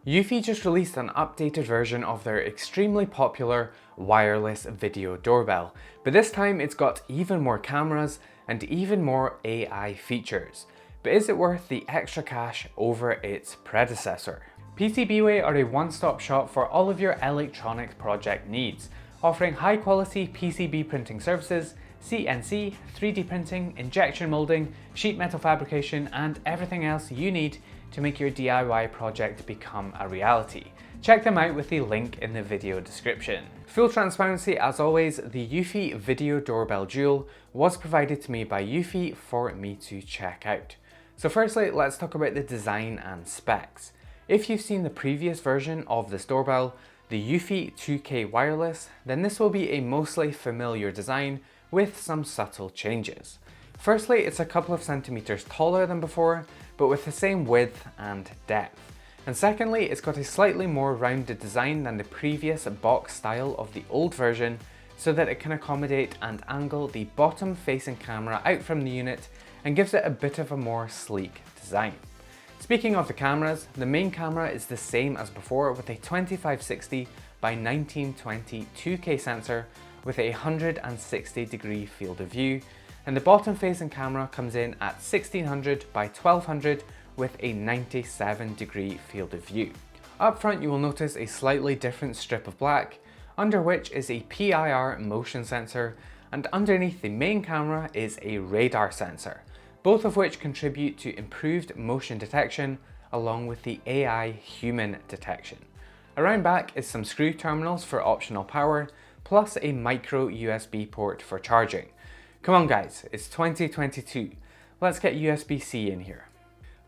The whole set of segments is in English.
Eufy just released an updated version of their extremely popular wireless video doorbell, but this time it's got even more cameras and even more AI features. But is it worth the extra cash over its predecessor? PCBWay are a one-stop shop for all of your electronic project needs, offering high-quality PCB printing services, CNC, 3D printing, injection molding, sheet metal fabrication, and everything else you need to make your DIY project become a reality. Check them out with the link in the video description. Full transparency, as always, the Eufy Video Doorbell Dual was provided to me by Eufy for me to check out. So firstly, let's talk about the design and specs. If you've seen the previous version of this doorbell, the Eufy 2K Wireless, then this will be a mostly familiar design with some subtle changes. Firstly, it's a couple of centimeters taller than before, but with the same width and depth. And secondly, it's got a slightly more rounded design than the previous box style of the old version, so that it can accommodate and angle the bottom facing camera out from the unit and gives it a bit of a more sleek design. Speaking of the cameras, the main camera is the same as before with a 2560 by 1920 2K sensor with a 160-degree field of view, and the bottom facing camera comes in at 1600 by 1200 with a 97-degree field of view. Up front you will notice a slightly different strip of black, under which is a PIR motion sensor, and underneath the main camera is a radar sensor, both of which contribute to improved motion detection along with the AI human detection. Around back is some screw terminals for optional power, plus a micro USB port for charging. Come on guys, it's 2022, let's get USB-C in here.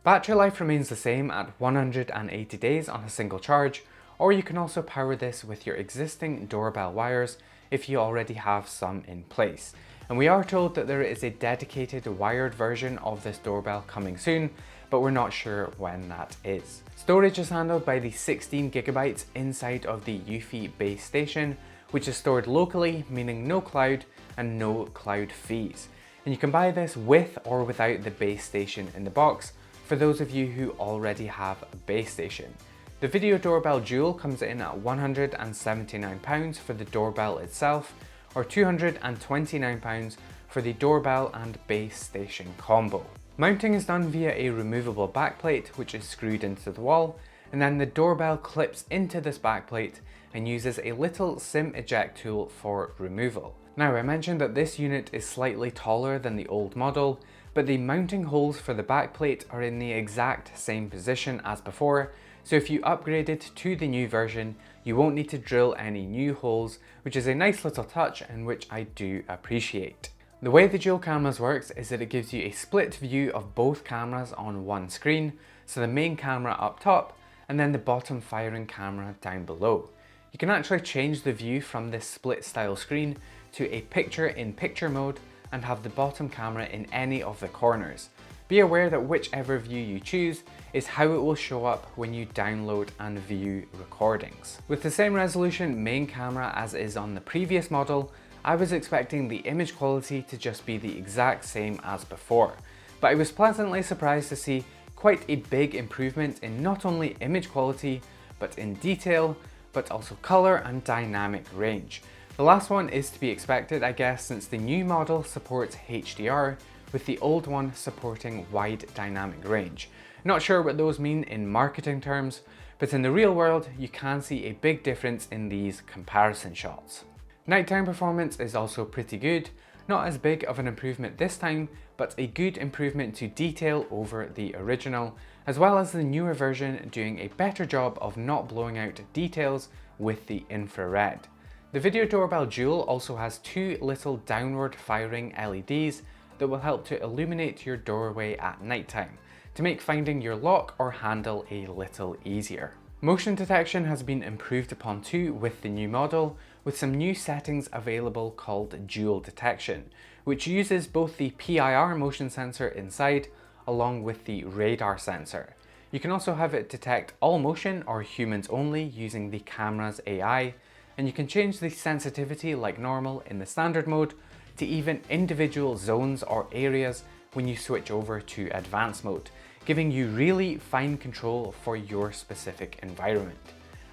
Battery life remains the same at 180 days on a single charge, or you can also power this with your existing doorbell wires if you already have some in place. And we are told that there is a dedicated wired version of this doorbell coming soon, but we're not sure when that is. Storage is handled by the 16 gigabytes inside of the Eufy base station, which is stored locally, meaning no cloud and no cloud fees. And you can buy this with or without the base station in the box for those of you who already have a base station. The Video Doorbell Dual comes in at £179 for the doorbell itself, or £229 for the doorbell and base station combo. Mounting is done via a removable backplate which is screwed into the wall, and then the doorbell clips into this backplate and uses a little SIM eject tool for removal. Now, I mentioned that this unit is slightly taller than the old model, but the mounting holes for the backplate are in the exact same position as before, so if you upgraded to the new version, you won't need to drill any new holes, which is a nice little touch and which I do appreciate. The way the dual cameras works is that it gives you a split view of both cameras on one screen, so the main camera up top and then the bottom firing camera down below. You can actually change the view from this split style screen to a picture-in-picture mode and have the bottom camera in any of the corners. Be aware that whichever view you choose is how it will show up when you download and view recordings. With the same resolution main camera as is on the previous model, I was expecting the image quality to just be the exact same as before, but I was pleasantly surprised to see quite a big improvement in not only image quality, but in detail, but also color and dynamic range. The last one is to be expected, I guess, since the new model supports HDR, with the old one supporting wide dynamic range. Not sure what those mean in marketing terms, but in the real world, you can see a big difference in these comparison shots. Nighttime performance is also pretty good, not as big of an improvement this time, but a good improvement to detail over the original, as well as the newer version doing a better job of not blowing out details with the infrared. The Video Doorbell Dual also has two little downward firing LEDs that will help to illuminate your doorway at nighttime, to make finding your lock or handle a little easier. Motion detection has been improved upon too with the new model, with some new settings available called Dual Detection, which uses both the PIR motion sensor inside along with the radar sensor. You can also have it detect all motion or humans only using the camera's AI, and you can change the sensitivity like normal in the standard mode to even individual zones or areas when you switch over to advanced mode. giving you really fine control for your specific environment.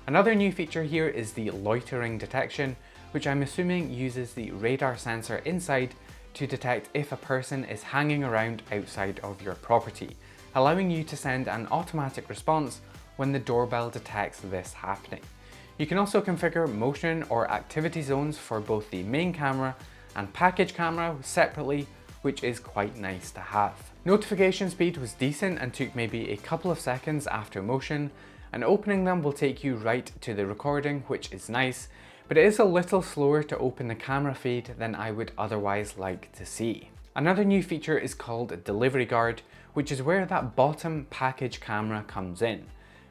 Another new feature here is the loitering detection, which I'm assuming uses the radar sensor inside to detect if a person is hanging around outside of your property, allowing you to send an automatic response when the doorbell detects this happening. You can also configure motion or activity zones for both the main camera and package camera separately, which is quite nice to have. Notification speed was decent and took maybe a couple of seconds after motion, and opening them will take you right to the recording, which is nice, but it is a little slower to open the camera feed than I would otherwise like to see. Another new feature is called Delivery Guard, which is where that bottom package camera comes in.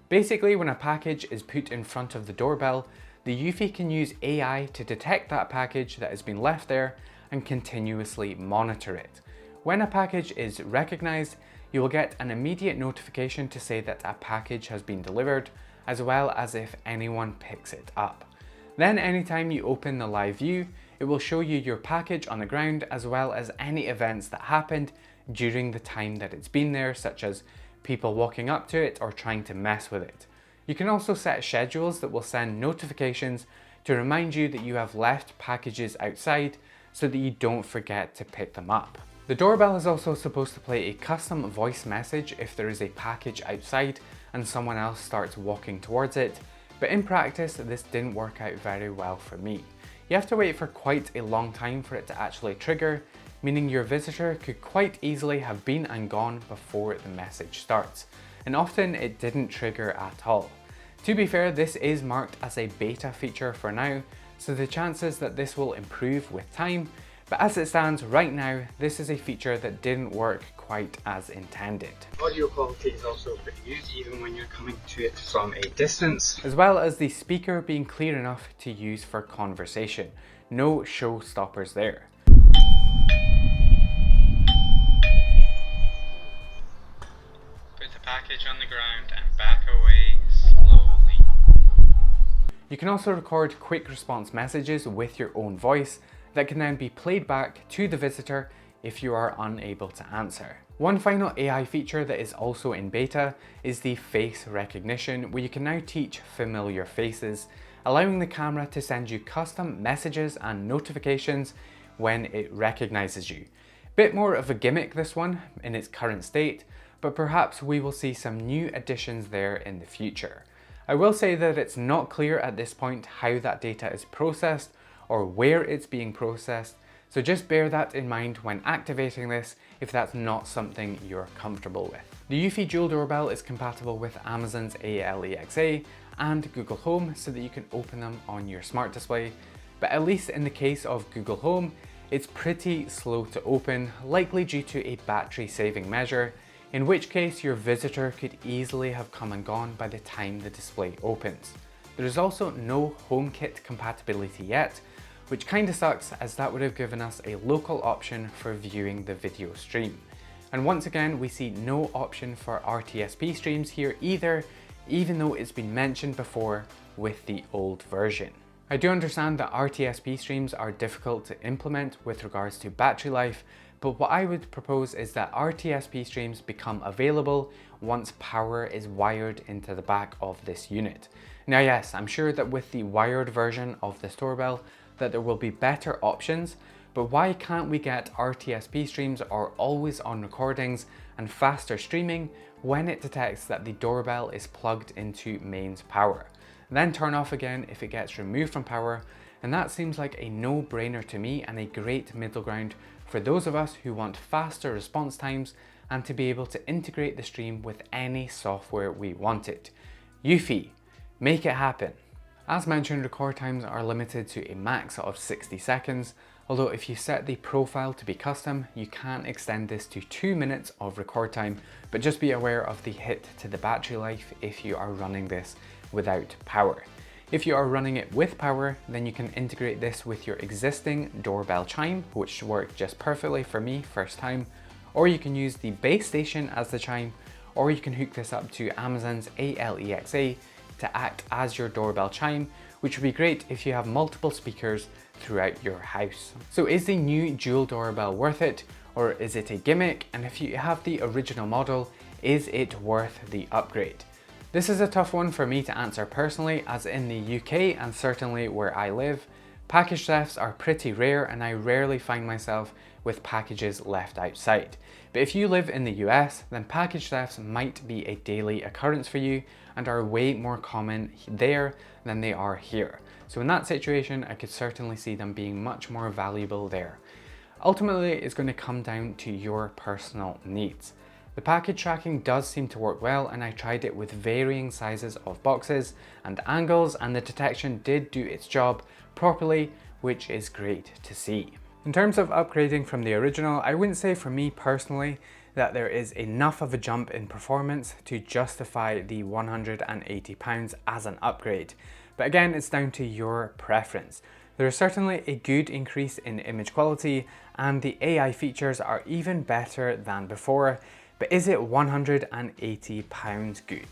Basically, when a package is put in front of the doorbell, the Eufy can use AI to detect that package that has been left there and continuously monitor it. When a package is recognized, you will get an immediate notification to say that a package has been delivered, as well as if anyone picks it up. Then anytime you open the live view, it will show you your package on the ground, as well as any events that happened during the time that it's been there, such as people walking up to it or trying to mess with it. You can also set schedules that will send notifications to remind you that you have left packages outside so that you don't forget to pick them up. The doorbell is also supposed to play a custom voice message if there is a package outside and someone else starts walking towards it, but in practice this didn't work out very well for me. You have to wait for quite a long time for it to actually trigger, meaning your visitor could quite easily have been and gone before the message starts, and often it didn't trigger at all. To be fair, this is marked as a beta feature for now, so the chances that this will improve with time, but as it stands right now, this is a feature that didn't work quite as intended. Audio quality is also pretty good even when you're coming to it from a distance. As well as the speaker being clear enough to use for conversation. No showstoppers there. Put the package on the ground and back away slowly. You can also record quick response messages with your own voice that can then be played back to the visitor if you are unable to answer. One final AI feature that is also in beta is the face recognition, where you can now teach familiar faces, allowing the camera to send you custom messages and notifications when it recognizes you. Bit more of a gimmick, this one, in its current state, but perhaps we will see some new additions there in the future. I will say that it's not clear at this point how that data is processed or where it's being processed, so just bear that in mind when activating this if that's not something you're comfortable with. The Eufy Dual Doorbell is compatible with Amazon's Alexa and Google Home so that you can open them on your smart display, but at least in the case of Google Home, it's pretty slow to open, likely due to a battery saving measure, in which case your visitor could easily have come and gone by the time the display opens. There is also no HomeKit compatibility yet, which kinda sucks as that would have given us a local option for viewing the video stream. And once again, we see no option for RTSP streams here either, even though it's been mentioned before with the old version. I do understand that RTSP streams are difficult to implement with regards to battery life, but what I would propose is that RTSP streams become available once power is wired into the back of this unit. Now yes, I'm sure that with the wired version of this doorbell that there will be better options, but why can't we get RTSP streams or always on recordings and faster streaming when it detects that the doorbell is plugged into mains power? Then turn off again if it gets removed from power, and that seems like a no-brainer to me and a great middle ground for those of us who want faster response times and to be able to integrate the stream with any software we want it. Eufy, make it happen. As mentioned, record times are limited to a max of 60 seconds, although if you set the profile to be custom, you can extend this to 2 minutes of record time, but just be aware of the hit to the battery life if you are running this without power. If you are running it with power, then you can integrate this with your existing doorbell chime, which worked just perfectly for me first time, or you can use the base station as the chime, or you can hook this up to Amazon's Alexa to act as your doorbell chime, which would be great if you have multiple speakers throughout your house. So is the new dual doorbell worth it, or is it a gimmick? And if you have the original model, is it worth the upgrade? This is a tough one for me to answer personally, as in the UK and certainly where I live, package thefts are pretty rare and I rarely find myself with packages left outside. But if you live in the US, then package thefts might be a daily occurrence for you and are way more common there than they are here. So in that situation, I could certainly see them being much more valuable there. Ultimately, it's going to come down to your personal needs. The package tracking does seem to work well, and I tried it with varying sizes of boxes and angles, and the detection did do its job properly, which is great to see. In terms of upgrading from the original, I wouldn't say for me personally that there is enough of a jump in performance to justify the £180 as an upgrade. But again, it's down to your preference. There is certainly a good increase in image quality and the AI features are even better than before, but is it £180 good?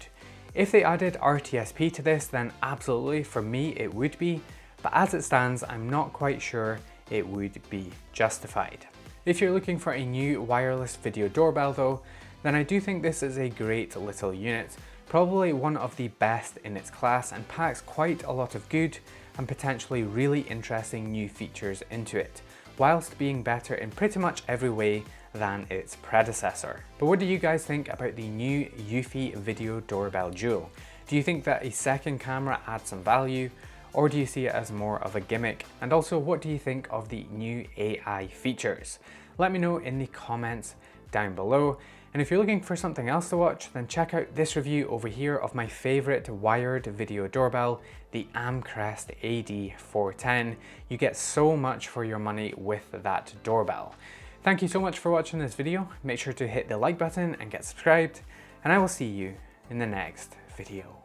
If they added RTSP to this, then absolutely, for me it would be, but as it stands, I'm not quite sure it would be justified. If you're looking for a new wireless video doorbell though, then I do think this is a great little unit, probably one of the best in its class, and packs quite a lot of good and potentially really interesting new features into it, whilst being better in pretty much every way than its predecessor. But what do you guys think about the new Eufy Video Doorbell Duo? Do you think that a second camera adds some value, or do you see it as more of a gimmick? And also, what do you think of the new AI features? Let me know in the comments down below. And if you're looking for something else to watch, then check out this review over here of my favorite wired video doorbell, the Amcrest AD410. You get so much for your money with that doorbell. Thank you so much for watching this video. Make sure to hit the like button and get subscribed, and I will see you in the next video.